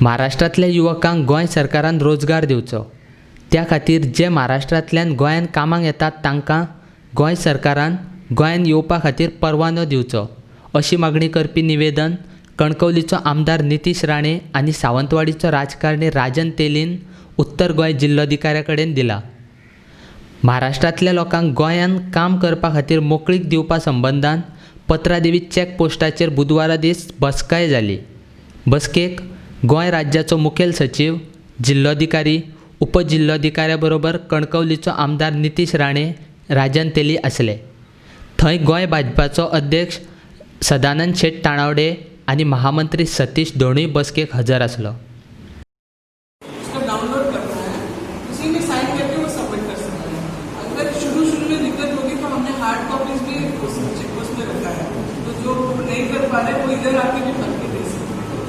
महाराष्ट्रातल्या युवकांक गोंय सरकारान रोजगार दिवचो। त्या खातीर जे महाराष्ट्रांतल्यान गोंयान कामाक येतात तांकां गोंय सरकारान गोंयान येवपा खातीर परवानो दिवचो अशी मागणी करपी निवेदन कणकवलीचो आमदार नितीश राणे आनी सावंतवाडीचो राजकारणी राजन तेलीन उत्तर गोंय जिल्लोधिकाऱ्या कडेन दिला। महाराष्ट्रांतल्या लोकांक गोंयान काम करपा खातीर मोकळीक दिवपा संबंदान पत्रादेवी चॅक पोस्टाचेर बुधवारा दीस बसकाय जाली। बसकेक गोंय राज्याचो मुखेल सचिव, जिल्लोधिकारी, उपजिल्लोधिकाऱ्या बरोबर कणकवलीचो आमदार नितीश राणे, राजन तेली आसले। थंय गोंय भाजपाचो अध्यक्ष सदानंद शेट ताणावडे आनी महामंत्री सतीश धोणूय बसकेक हजर आसलो। डाउनलोड करना है, उसी में साइन करके वो सबमिट कर सकते हैं। अगर शुरू में दिक्कत होगी तो हमने हार्ड कॉपीज भी उसमें रखा है, तो जो नहीं कर पा रहे वो इधर आके भी भर के दे सकते हैं।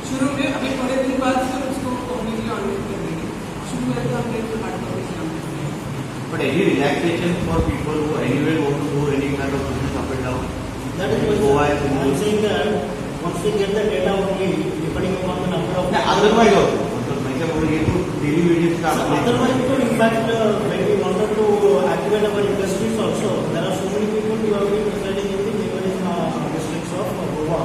शुरू में अभी थोड़े दिन बाद फिर उसको कम्प्लीटली ऑनलाइन कर देंगे। शुरू में तो हमने hard copies But any relaxation for people who anyway want to do any kind of business up and down? That is why I'm saying that once we get the data only, depending upon the number of... Otherwise also, daily wages का otherwise, in fact, when we wanted to activate our industries also, there are so many people who have been residing in the neighboring districts of Goa.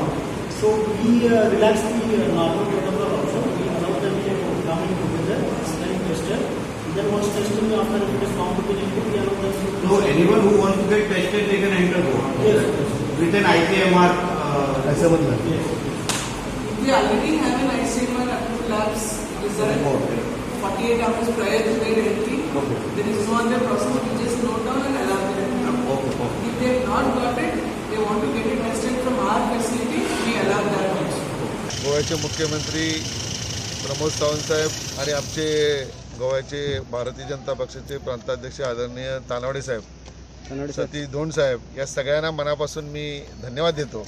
So we relax the normal protocol also. We allow them to come in together, then tested. Then once testing after it is found to be negative, we allow them to... So anyone who wants to get tested, they can enter Goa? Yes. With an ICMR Yes. They already have an ICMR approved labs result 48 hours prior to their entry. Okay. There is no other process, we just note down and allow them. Okay. If they have not got it, they want to get it tested from our facility, we allow that also. गोव्याचे मुख्यमंत्री प्रमोद सावंत साहेब आणि आमचे गोव्याचे भारतीय जनता पक्षाचे प्रांताध्यक्ष आदरणीय तानावडे साहेब, सतीश धोंड साहेब या सगळ्यांना मनापासून मी धन्यवाद देतो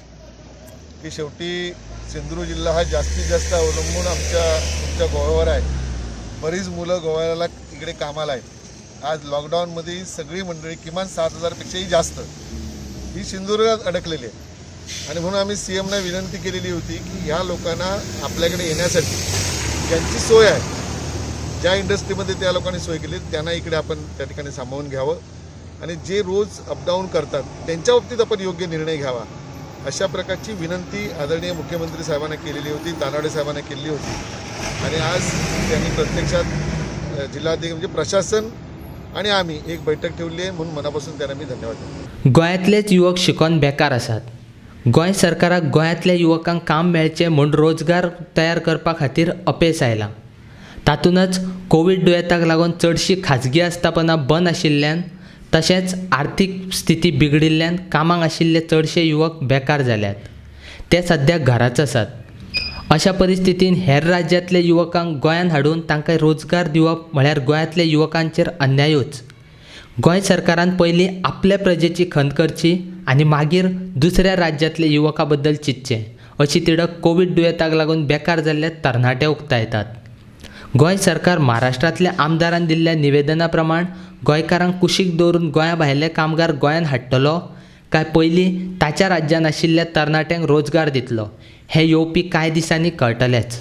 की शेवटी सिंधुदुर्ग जिल्हा हा जास्तीत जास्त अवलंबून तुमच्या गोव्यावर आहे। बरीच मुलं गोव्याला इकडे कामाला आहेत। आज लॉकडाऊनमध्ये सगळी मंडळी किमान 7,000पेक्षाही जास्त ही सिंधुदुर्गात अडकलेली आहे आणि म्हणून आम्ही CMना विनंती केलेली होती की ह्या लोकांना आपल्याकडे येण्यासाठी ज्यांची सोय आहे, ज्या इंडस्ट्रीमध्ये त्या लोकांनी सोय केली त्यांना इकडे आपण त्या ठिकाणी सामावून घ्यावं आणि जे रोज अपडाऊन करतात त्यांच्या बाबतीत आपण योग्य निर्णय घ्यावा अशा प्रकारची विनंती आदरणीय मुख्यमंत्री साहेबांना केलेली होती, तानावडे साहेबांना केली होती आणि आज त्यांनी प्रत्यक्षात जिल्हाधिकारी म्हणजे प्रशासन आणि आम्ही एक बैठक ठेवली आहे म्हणून मनापासून त्यांना मी धन्यवाद देतो। गोंयांतलेच युवक शिकून बेकार आसात। गोंय सरकाराक गोंयांतल्या युवकांक काम मेळचें म्हूण रोजगार तयार करपा खातीर अपेस आयला। तातूंतच कोविड दुयेंताक लागून चडशीं खाजगी आस्थापनां बंद आशिल्ल्यान तशेंच आर्थीक स्थिती बिगडिल्ल्यान कामाक आशिल्ले चडशे युवक बेकार जाल्यात। ते सद्या घराच आसात। अशा परिस्थितीन हेर राज्यांतल्या युवकांक गोंयांत हाडून तांकां रोजगार दिवप म्हळ्यार गोंयांतल्या युवकांचेर अन्यायूच। गोंय सरकारान पयलीं आपल्या प्रजेची खंत करची आनी मागीर दुसऱ्या राज्यांतल्या युवकां बद्दल चिंतचें अशी तिडक कोविड दुयेंताक लागून बेकार जाल्ले तरणाटे उक्तायतात। गोंय सरकार महाराष्ट्रांतल्या आमदारान दिल्ल्या निवेदना प्रमाण गोंयकारांक कुशीक दवरून गोंया भायले कामगार गोंयांत हाडटलो काय पयलीं ताच्या राज्यांत आशिल्ल्या तरणाट्यांक रोजगार दितलो हें येवपी कांय दिसांनी कळटलेंच।